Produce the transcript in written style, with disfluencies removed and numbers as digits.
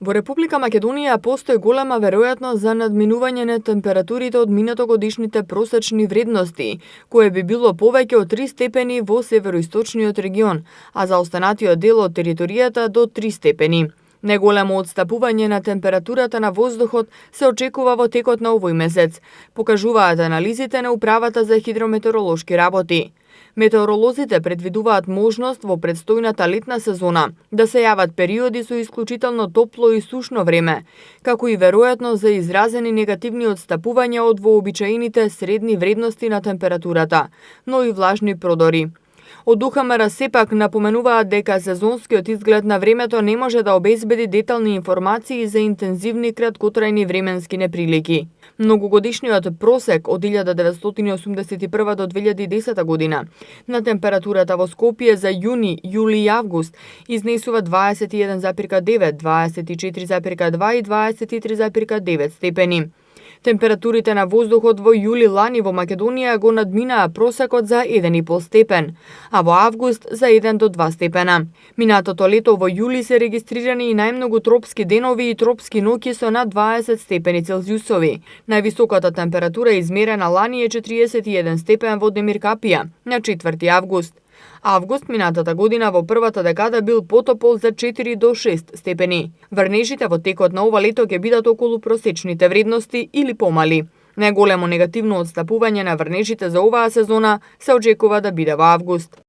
Во Република Македонија постои голема веројатност за надминување на температурите од минатогодишните просечни вредности, кое би било повеќе од 3 степени во североисточниот регион, а за останатиот дел од територијата до 3 степени. Неголемо отстапување на температурата на воздухот се очекува во текот на овој месец, покажуваат анализите на Управата за хидрометеоролошки работи. Метеоролозите предвидуваат можност во предстојната летна сезона да се јават периоди со исклучително топло и сушно време, како и веројатност за изразени негативни отстапувања од вообичаените средни вредности на температурата, но и влажни продори. Од УХМР сепак напоменуваат дека сезонскиот изглед на времето не може да обезбеди детални информации за интензивни краткотрајни временски неприлики. Многогодишниот просек од 1981 до 2010 година на температурата во Скопје за јуни, јули и август изнесува 21,9, 24,2 и 23,9 степени. Температурите на воздухот во јули лани во Македонија го надминаа просекот за 1,5 степен, а во август за 1 до 2 степена. Минатото лето во јули се регистрирани и најмногу тропски денови и тропски ноќи со над 20 степени Целзиусови. Највисоката температура измерена лани е 41 степен во Демиркапија на 4 август. Август минатата година во првата декада бил потопол за 4 до 6 степени. Врнежите во текот на ова лето ќе бидат околу просечните вредности или помали. Најголемо негативно отстапување на врнежите за оваа сезона се очекува да биде во август.